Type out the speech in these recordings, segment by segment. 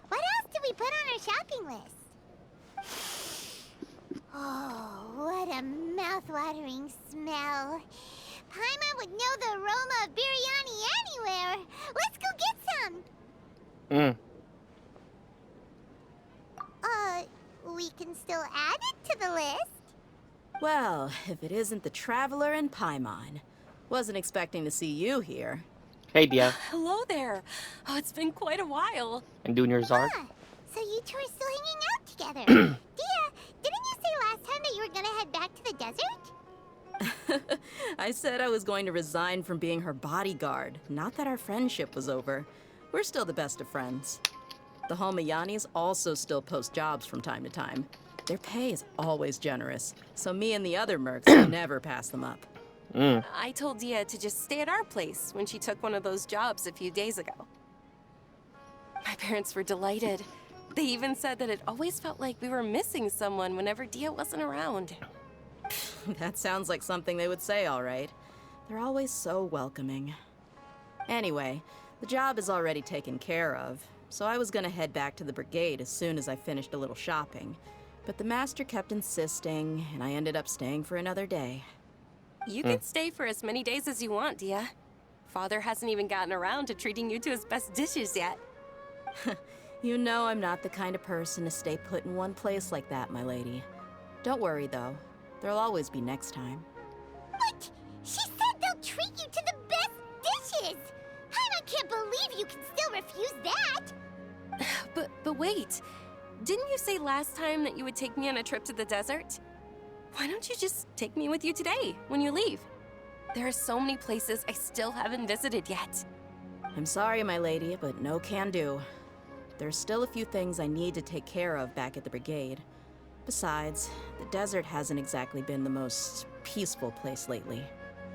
What else did we put on our shopping list? Oh, what a mouth-watering smell. Paimon would know the aroma of biryani anywhere. Let's go get some. We can still add it to the list. Well, if it isn't the Traveler and Paimon. Wasn't expecting to see you here. Hey, Dia. Hello there. Oh, it's been quite a while. And doing your Zard? Ah, so you two are still hanging out together. Dia, didn't you say last time that you were gonna head back to the desert? I said I was going to resign from being her bodyguard, not that our friendship was over. We're still the best of friends. The Holmayanis also still post jobs from time to time. Their pay is always generous, so me and the other mercs never pass them up. I told Dia to just stay at our place when she took one of those jobs a few days ago. My parents were delighted. They even said that it always felt like we were missing someone whenever Dia wasn't around. That sounds like something they would say, all right. They're always so welcoming. Anyway, the job is already taken care of, so I was gonna head back to the brigade as soon as I finished a little shopping. But the master kept insisting, and I ended up staying for another day. You can stay for as many days as you want, Dia. Father hasn't even gotten around to treating you to his best dishes yet. You know I'm not the kind of person to stay put in one place like that, my lady. Don't worry, though. There'll always be next time. What? She said they'll treat you to the best dishes! I can't believe you can still refuse that! But wait. Didn't you say last time that you would take me on a trip to the desert? Why don't you just take me with you today, when you leave? There are so many places I still haven't visited yet. I'm sorry, my lady, but no can do. There's still a few things I need to take care of back at the brigade. Besides, the desert hasn't exactly been the most peaceful place lately.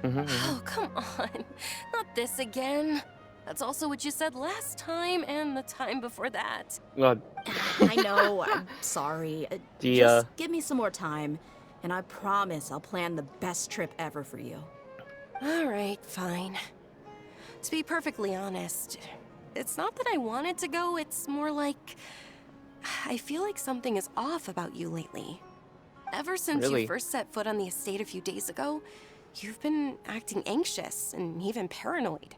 Oh, come on. Not this again. That's also what you said last time and the time before that. I know, I'm sorry. Just give me some more time, and I promise I'll plan the best trip ever for you. All right, fine. To be perfectly honest, it's not that I wanted to go, it's more like I feel like something is off about you lately. Ever since you first set foot on the estate a few days ago, you've been acting anxious and even paranoid.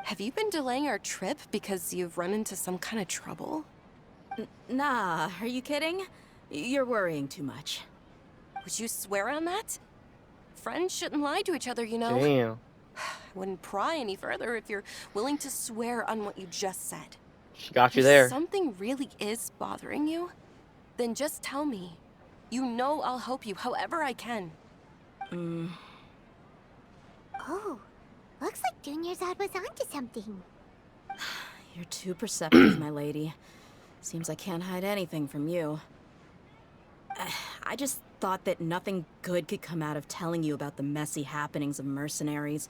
Have you been delaying our trip because you've run into some kind of trouble? Nah, are you kidding? You're worrying too much. Would you swear on that? Friends shouldn't lie to each other, you know. Damn. I wouldn't pry any further if you're willing to swear on what you just said. She got you If there. something really is bothering you, then just tell me. You know I'll help you however I can. Oh, looks like Junior Zod was onto something. You're too perceptive, my lady. Seems I can't hide anything from you. I just thought that nothing good could come out of telling you about the messy happenings of mercenaries.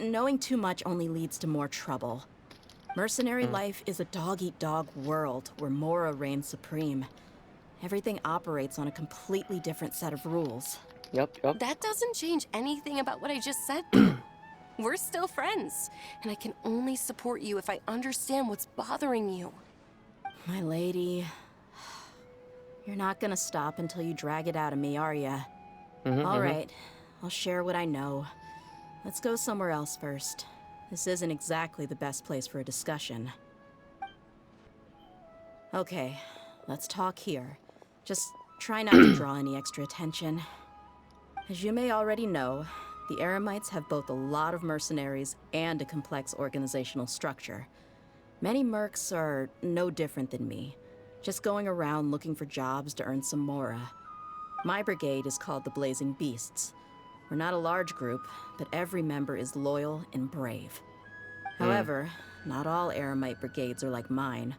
Knowing too much only leads to more trouble. Mercenary life is a dog-eat-dog world where Mora reigns supreme. Everything operates on a completely different set of rules. Yep. That doesn't change anything about what I just said. We're still friends, and I can only support you if I understand what's bothering you. My lady, you're not gonna stop until you drag it out of me, are ya? All right, I'll share what I know. Let's go somewhere else first. This isn't exactly the best place for a discussion. Okay, let's talk here. Just try not to draw any extra attention. As you may already know, the Eremites have both a lot of mercenaries and a complex organizational structure. Many mercs are no different than me, just going around looking for jobs to earn some mora. My brigade is called the Blazing Beasts. We're not a large group, but every member is loyal and brave. However, not all Eremite brigades are like mine.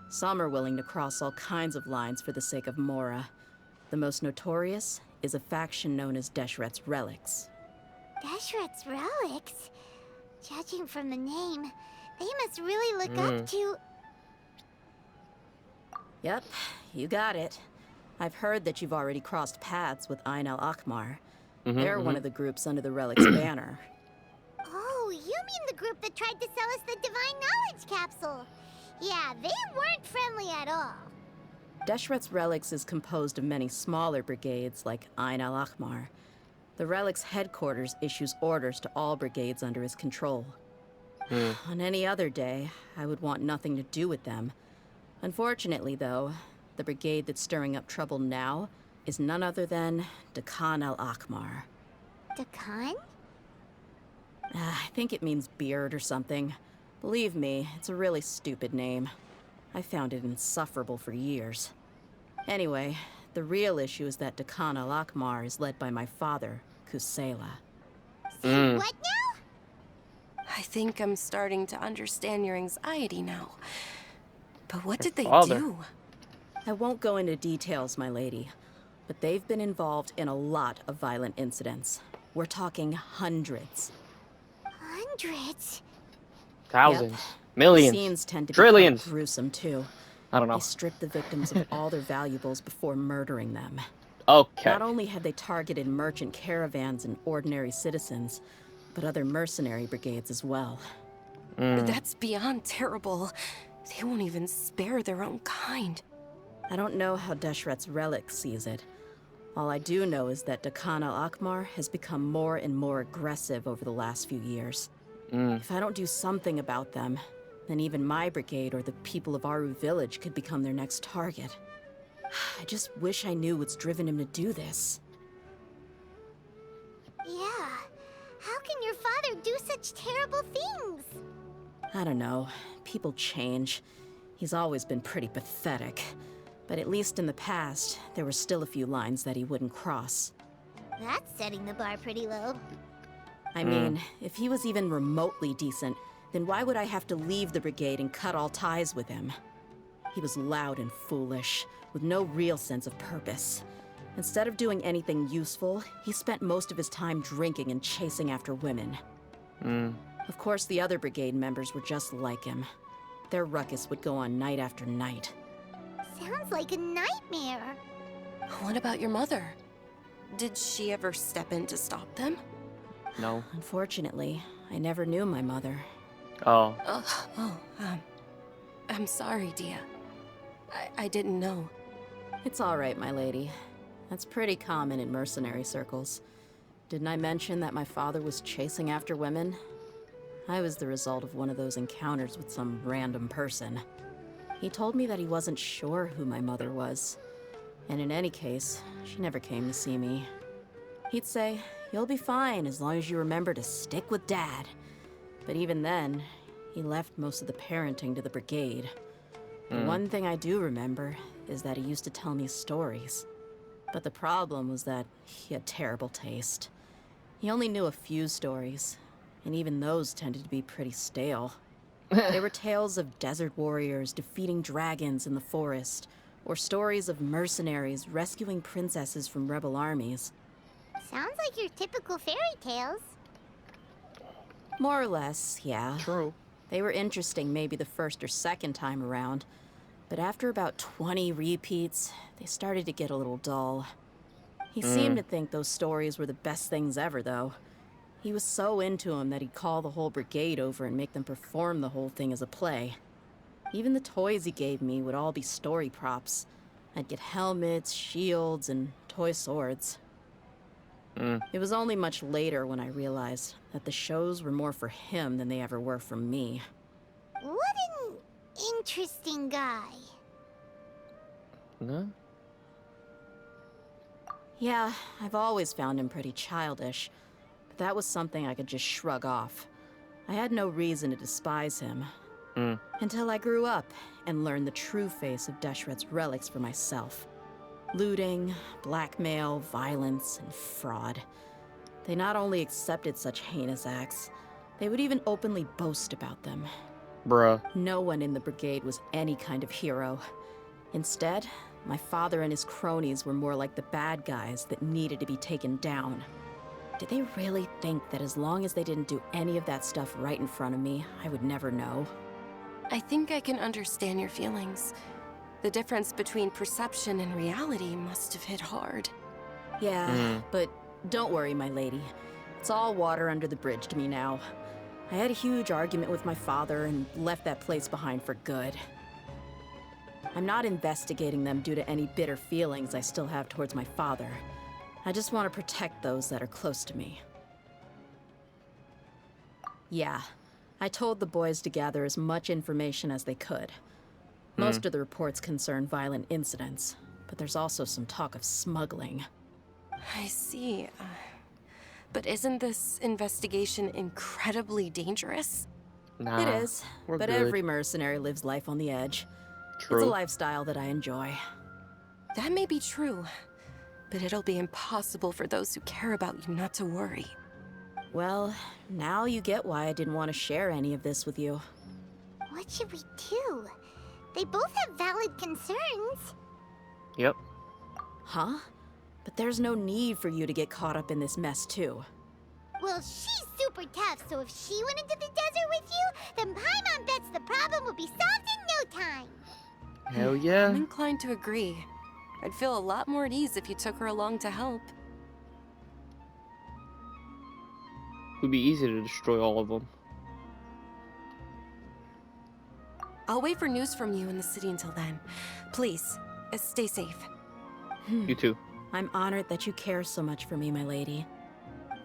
Some are willing to cross all kinds of lines for the sake of mora. The most notorious is a faction known as Deshret's Relics. Deshret's Relics? Judging from the name, they must really look up to... Yep, you got it. I've heard that you've already crossed paths with al-ahmar. They're one of the groups under the Relic's banner. Oh, you mean the group that tried to sell us the Divine Knowledge Capsule? Yeah, they weren't friendly at all. Deshret's relics is composed of many smaller brigades like al-ahmar. The relic's headquarters issues orders to all brigades under his control. On any other day, I would want nothing to do with them. Unfortunately, though, the brigade that's stirring up trouble now is none other than Dakan al-ahmar. Dakan? I think it means beard or something. Believe me, it's a really stupid name. I found it insufferable for years. Anyway, the real issue is that Dakan al-ahmar is led by my father, Kusela. Say what now? I think I'm starting to understand your anxiety now. But what did they father. do? I won't go into details, my lady, but they've been involved in a lot of violent incidents. We're talking hundreds. Hundreds? Thousands. Yep. Millions. The scenes tend to be Trillions. quite gruesome, too. I don't know. They strip the victims of all their valuables before murdering them. Okay. Not only had they targeted merchant caravans and ordinary citizens, but other mercenary brigades as well. That's beyond terrible. They won't even spare their own kind. I don't know how Deshret's relic sees it. All I do know is that Dakan al-ahmar has become more and more aggressive over the last few years. If I don't do something about them, then even my brigade or the people of Aru village could become their next target. I just wish I knew what's driven him to do this. Yeah. How can your father do such terrible things? I don't know. People change. He's always been pretty pathetic. But at least in the past, there were still a few lines that he wouldn't cross. That's setting the bar pretty low. I mean, if he was even remotely decent, then why would I have to leave the brigade and cut all ties with him? He was loud and foolish, with no real sense of purpose. Instead of doing anything useful, he spent most of his time drinking and chasing after women. Of course, the other brigade members were just like him. Their ruckus would go on night after night. Sounds like a nightmare. What about your mother? Did she ever step in to stop them? No. Unfortunately, I never knew my mother. Oh. I'm sorry, Dia. I didn't know. It's all right, my lady. That's pretty common in mercenary circles. Didn't I mention that my father was chasing after women? I was the result of one of those encounters with some random person. He told me that he wasn't sure who my mother was. And in any case, she never came to see me. He'd say, "You'll be fine as long as you remember to stick with Dad." But even then, he left most of the parenting to the brigade. The one thing I do remember is that he used to tell me stories. But the problem was that he had terrible taste. He only knew a few stories, and even those tended to be pretty stale. They were tales of desert warriors defeating dragons in the forest, or stories of mercenaries rescuing princesses from rebel armies. Sounds like your typical fairy tales. More or less, yeah. True. They were interesting maybe the first or second time around, but after about 20 repeats, they started to get a little dull. He seemed to think those stories were the best things ever, though. He was so into them that he'd call the whole brigade over and make them perform the whole thing as a play. Even the toys he gave me would all be story props. I'd get helmets, shields, and toy swords. It was only much later when I realized that the shows were more for him than they ever were for me. What an interesting guy. No? Yeah, I've always found him pretty childish, but that was something I could just shrug off. I had no reason to despise him. Until I grew up and learned the true face of Deshret's relics for myself. Looting, blackmail, violence, and fraud. They not only accepted such heinous acts, they would even openly boast about them. Bruh. No one in the brigade was any kind of hero. Instead, my father and his cronies were more like the bad guys that needed to be taken down. Did they really think that as long as they didn't do any of that stuff right in front of me, I would never know? I think I can understand your feelings. The difference between perception and reality must have hit hard. Yeah, but don't worry, my lady. It's all water under the bridge to me now. I had a huge argument with my father and left that place behind for good. I'm not investigating them due to any bitter feelings I still have towards my father. I just want to protect those that are close to me. Yeah, I told the boys to gather as much information as they could. Most of the reports concern violent incidents, but there's also some talk of smuggling. I see. But isn't this investigation incredibly dangerous? Nah, It is, we're but good. every mercenary lives life on the edge. True. It's a lifestyle that I enjoy. That may be true, but it'll be impossible for those who care about you not to worry. Well, now you get why I didn't want to share any of this with you. What should we do? They both have valid concerns. Yep. Huh? But there's no need for you to get caught up in this mess, too. Well, she's super tough, so if she went into the desert with you, then Paimon bets the problem will be solved in no time. Hell yeah. I'm inclined to agree. I'd feel a lot more at ease if you took her along to help. It would be easy to destroy all of them. I'll wait for news from you in the city until then. Please, stay safe. You too. I'm honored that you care so much for me, my lady.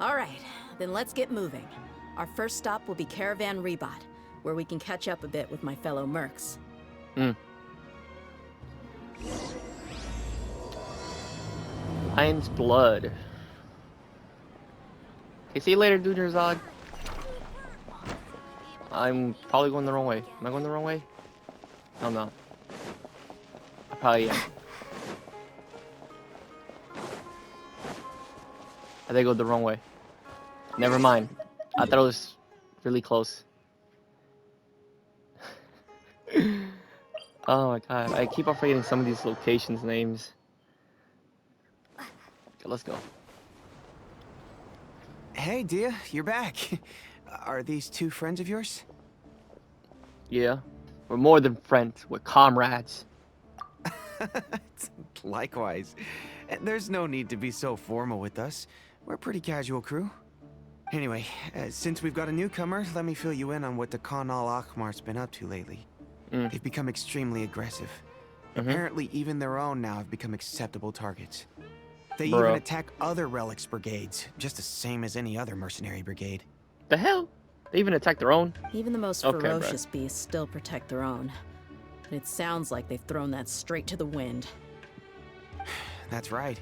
All right, then let's get moving. Our first stop will be Caravan Rebot, where we can catch up a bit with my fellow mercs. Lion's blood. Okay, see you later, Junior Zod. I'm probably going the wrong way. Am I going the wrong way? Oh no. I probably am. I think I go the wrong way. Never mind. I thought it was really close. Oh my god. I keep on forgetting some of these locations' names. Okay, let's go. Hey, Dia, you're back. Are these two friends of yours? Yeah. We're more than friends. We're comrades. Likewise. There's no need to be so formal with us. We're a pretty casual crew. Anyway, since we've got a newcomer, let me fill you in on what dakan al-ahmar's been up to lately. They've become extremely aggressive. Apparently, even their own now have become acceptable targets. They even attack other relics brigades, just the same as any other mercenary brigade. The hell? They even attack their own? Even the most Okay, ferocious beasts still protect their own. And it sounds like they've thrown that straight to the wind. That's right.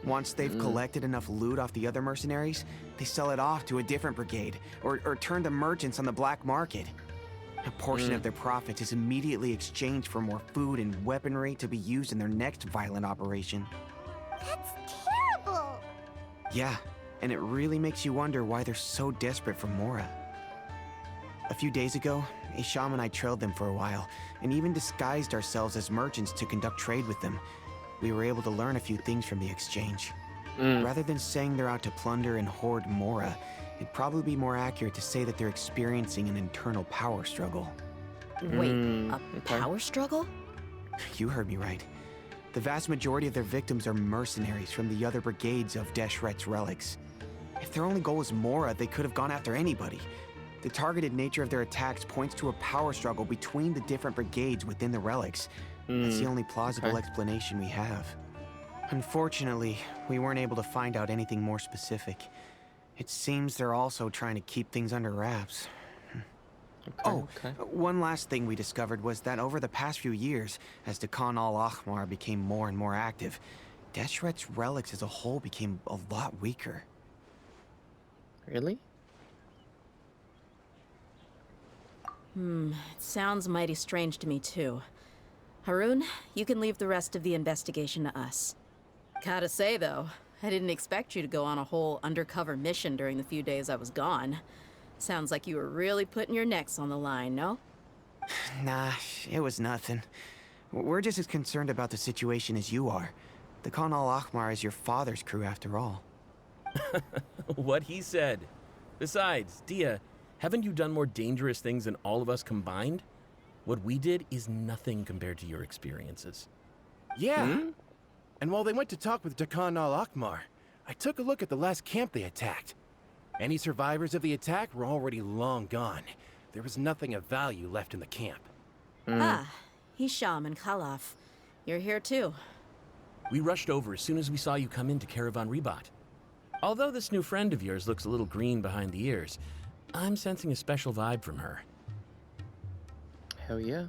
Once they've collected enough loot off the other mercenaries, they sell it off to a different brigade, or turn to merchants on the black market. A portion of their profits is immediately exchanged for more food and weaponry to be used in their next violent operation. That's terrible. Yeah, and it really makes you wonder why they're so desperate for Mora. A few days ago, Isham and I trailed them for a while, and even disguised ourselves as merchants to conduct trade with them. We were able to learn a few things from the exchange. Rather than saying they're out to plunder and hoard Mora, it'd probably be more accurate to say that they're experiencing an internal power struggle. Wait, a power struggle? You heard me right. The vast majority of their victims are mercenaries from the other brigades of Deshret's relics. If their only goal was Mora, they could have gone after anybody. The targeted nature of their attacks points to a power struggle between the different brigades within the relics. That's the only plausible explanation we have. Unfortunately, we weren't able to find out anything more specific. It seems they're also trying to keep things under wraps. One last thing we discovered was that over the past few years, as dakan al-ahmar became more and more active, Deshret's relics as a whole became a lot weaker. Really? It sounds mighty strange to me, too. Harun, you can leave the rest of the investigation to us. Gotta say, though, I didn't expect you to go on a whole undercover mission during the few days I was gone. Sounds like you were really putting your necks on the line, no? Nah, it was nothing. We're just as concerned about the situation as you are. Dakan al-ahmar is your father's crew after all. What he said. Besides, Dia, haven't you done more dangerous things than all of us combined? What we did is nothing compared to your experiences. Yeah. And while they went to talk with dakan al-ahmar, I took a look at the last camp they attacked. Any survivors of the attack were already long gone. There was nothing of value left in the camp. Ah, Hisham and Khalaf. You're here too. We rushed over as soon as we saw you come into Caravan Ribat. Although this new friend of yours looks a little green behind the ears, I'm sensing a special vibe from her. Hell yeah.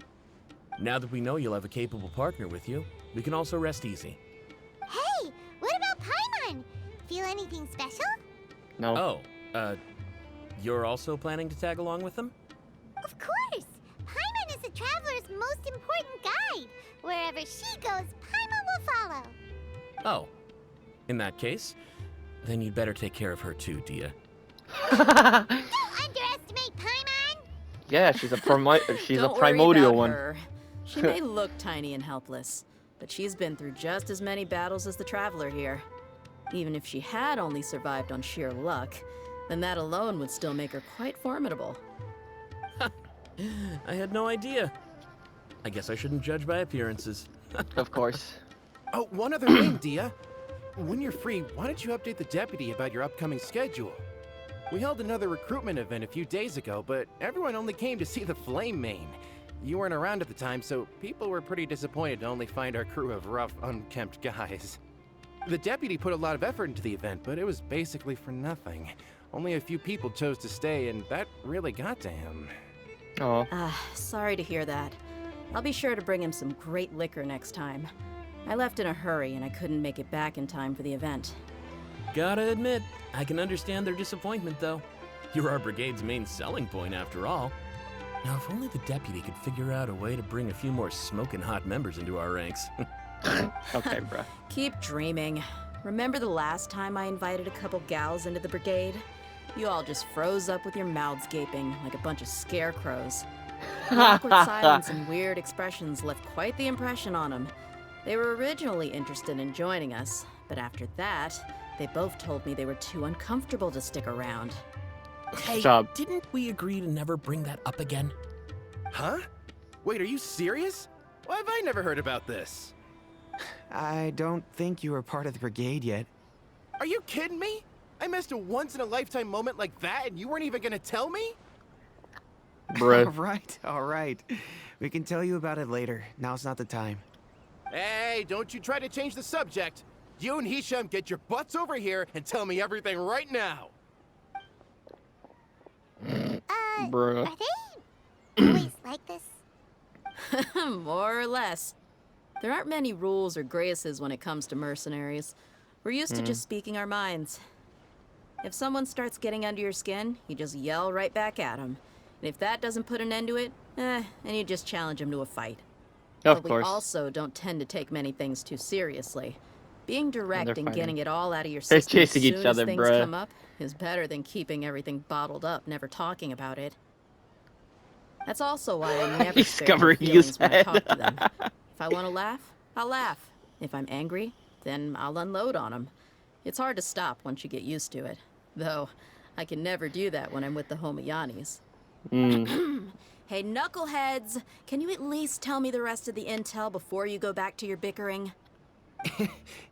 Now that we know you'll have a capable partner with you, we can also rest easy. Hey, what about Paimon? Feel anything special? No. Oh, you're also planning to tag along with them? Of course! Paimon is the traveler's most important guide. Wherever she goes, Paimon will follow. Oh. In that case, then you'd better take care of her too, Dia. Don't underestimate Paimon! Yeah, she's a Don't worry primordial about one. her. She may look tiny and helpless, but she's been through just as many battles as the traveler here. Even if she had only survived on sheer luck, then that alone would still make her quite formidable. I had no idea. I guess I shouldn't judge by appearances. Of course. Oh, one other thing, Dia. When you're free, why don't you update the deputy about your upcoming schedule? We held another recruitment event a few days ago, but everyone only came to see the Flame Main. You weren't around at the time, so people were pretty disappointed to only find our crew of rough, unkempt guys. The deputy put a lot of effort into the event, but it was basically for nothing. Only a few people chose to stay, and that really got to him. Oh. Sorry to hear that. I'll be sure to bring him some great liquor next time. I left in a hurry and I couldn't make it back in time for the event. Gotta admit, I can understand their disappointment, though. You're our brigade's main selling point, after all. Now, if only the deputy could figure out a way to bring a few more smoking hot members into our ranks. Okay, bruh. Keep dreaming. Remember the last time I invited a couple gals into the brigade? You all just froze up with your mouths gaping like a bunch of scarecrows. The awkward silence and weird expressions left quite the impression on them. They were originally interested in joining us, but after that, they both told me they were too uncomfortable to stick around. Hey, Job. didn't we agree to never bring that up again? Huh? Wait, are you serious? Why have I never heard about this? I don't think you were part of the brigade yet. Are you kidding me? I missed a once-in-a-lifetime moment like that, and you weren't even gonna tell me? Bruh. All right. We can tell you about it later. Now's not the time. Hey, don't you try to change the subject. You and Hisham get your butts over here and tell me everything right now. Bruh. Are they always like this? More or less. There aren't many rules or graces when it comes to mercenaries. We're used to just speaking our minds. If someone starts getting under your skin, you just yell right back at them. And if that doesn't put an end to it, then you just challenge them to a fight. Of But course. we also don't tend to take many things too seriously. Being direct they're and fighting. getting it all out of your They're system as chasing each soon other, as things bruh. come up is better than keeping everything bottled up, never talking about it. That's also why I never spare my Discovering you feelings when I said. talk to them. If I want to laugh, I'll laugh. If I'm angry, then I'll unload on them. It's hard to stop once you get used to it. Though, I can never do that when I'm with the Homayanis. Hey, knuckleheads! Can you at least tell me the rest of the intel before you go back to your bickering?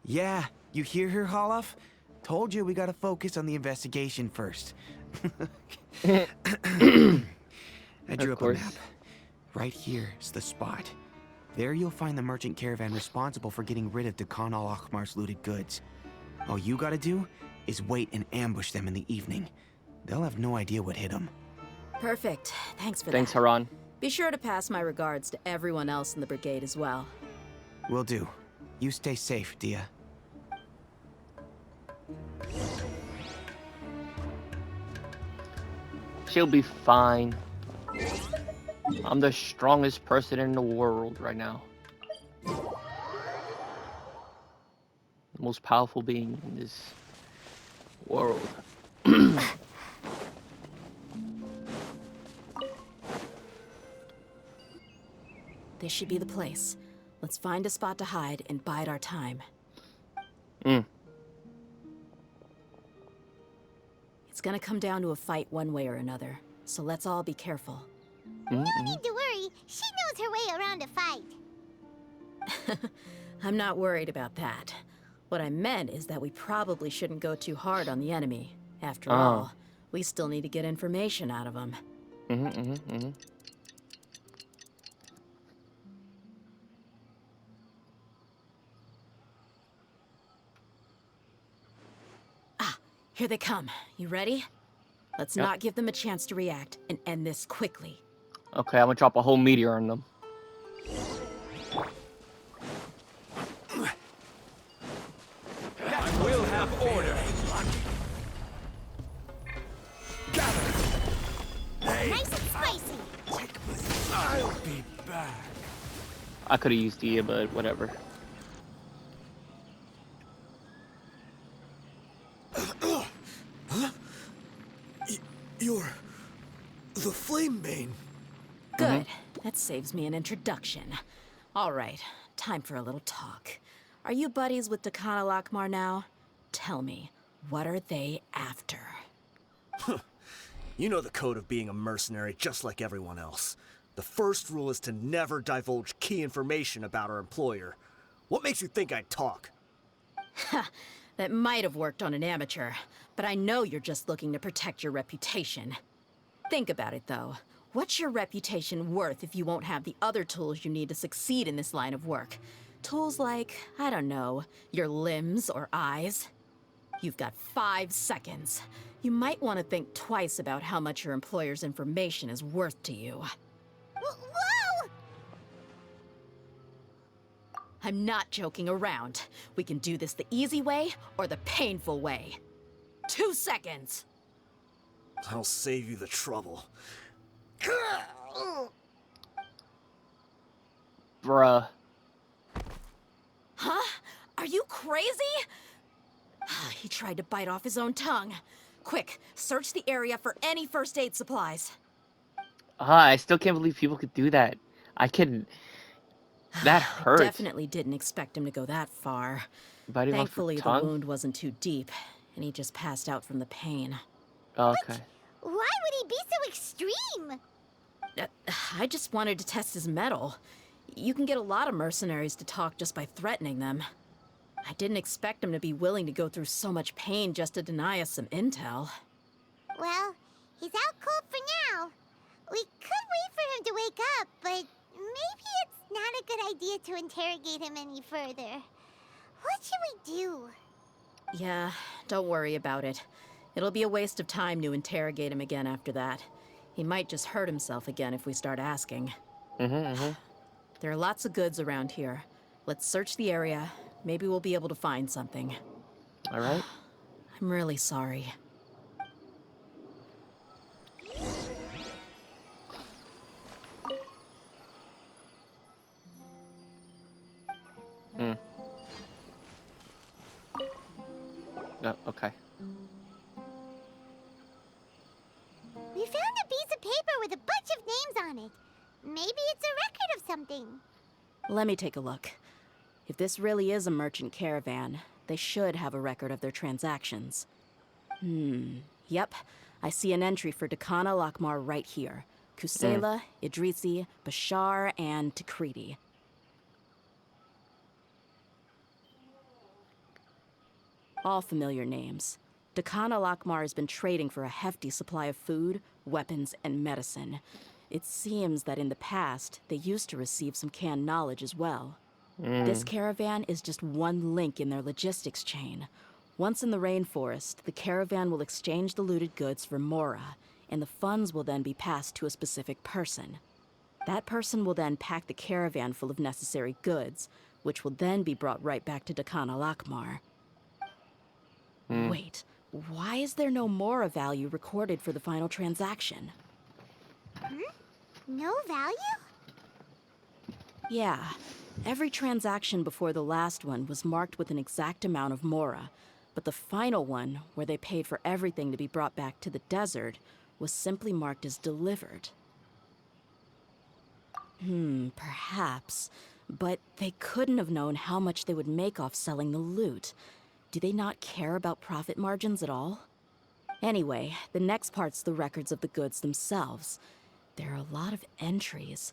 Yeah, you hear her, Holloff? Told you we gotta focus on the investigation first. I drew up a course. map. Right here is the spot. There you'll find the merchant caravan responsible for getting rid of dakan al-ahmar's looted goods. All you gotta do is wait and ambush them in the evening. They'll have no idea what hit them. Perfect. Thanks for Thanks, that. Haran. Be sure to pass my regards to everyone else in the brigade as well. Will do. You stay safe, Dia. She'll be fine. I'm the strongest person in the world right now. The most powerful being in this world. This should be the place. Let's find a spot to hide and bide our time. It's gonna come down to a fight one way or another, so let's all be careful. No need to worry. She knows her way around a fight. I'm not worried about that. What I meant is that we probably shouldn't go too hard on the enemy. After all, We still need to get information out of them. Ah, here they come. You ready? Let's not give them a chance to react and end this quickly. Okay, I'm gonna drop a whole meteor on them. I will have order. Nice and spicy. I'll be back. I could have used Dia, but whatever. You're the Flame Bane. Good. That saves me an introduction. All right, time for a little talk. Are you buddies with dakan al-ahmar now? Tell me, what are they after? You know the code of being a mercenary just like everyone else. The first rule is to never divulge key information about our employer. What makes you think I'd talk? That might have worked on an amateur, but I know you're just looking to protect your reputation. Think about it, though. What's your reputation worth if you won't have the other tools you need to succeed in this line of work? Tools like, I don't know, your limbs or eyes? You've got 5 seconds. You might want to think twice about how much your employer's information is worth to you. Whoa! I'm not joking around. We can do this the easy way or the painful way. 2 seconds. I'll save you the trouble. Bruh. Huh? Are you crazy? He tried to bite off his own tongue. Quick, search the area for any first aid supplies. I still can't believe people could do that. I can. That hurts. Definitely didn't expect him to go that far. Biting off your Thankfully, the tongue? wound wasn't too deep, and he just passed out from the pain. Okay. Why would he be so extreme? I just wanted to test his mettle. You can get a lot of mercenaries to talk just by threatening them. I didn't expect him to be willing to go through so much pain just to deny us some intel. Well, he's out cold for now. We could wait for him to wake up, but maybe it's not a good idea to interrogate him any further. What should we do? Yeah, don't worry about it. It'll be a waste of time to interrogate him again after that. He might just hurt himself again if we start asking. There are lots of goods around here. Let's search the area. Maybe we'll be able to find something. All right. I'm really sorry. Okay. We found a piece of paper with a bunch of names on it. Maybe it's a record of something. Let me take a look. If this really is a merchant caravan, they should have a record of their transactions. Yep. I see an entry for dakan al-ahmar right here. Kusela, Idrisi, Bashar, and Takriti. All familiar names. Dakan al-ahmar has been trading for a hefty supply of food, weapons, and medicine. It seems that in the past, they used to receive some canned knowledge as well. This caravan is just one link in their logistics chain. Once in the rainforest, the caravan will exchange the looted goods for mora, and the funds will then be passed to a specific person. That person will then pack the caravan full of necessary goods, which will then be brought right back to dakan al-ahmar. Wait, why is there no mora value recorded for the final transaction? No value? Yeah. Every transaction before the last one was marked with an exact amount of mora, but the final one, where they paid for everything to be brought back to the desert, was simply marked as delivered. Perhaps. But they couldn't have known how much they would make off selling the loot. Do they not care about profit margins at all? Anyway, the next part's the records of the goods themselves. There are a lot of entries.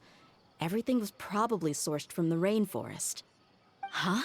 Everything was probably sourced from the rainforest. Huh?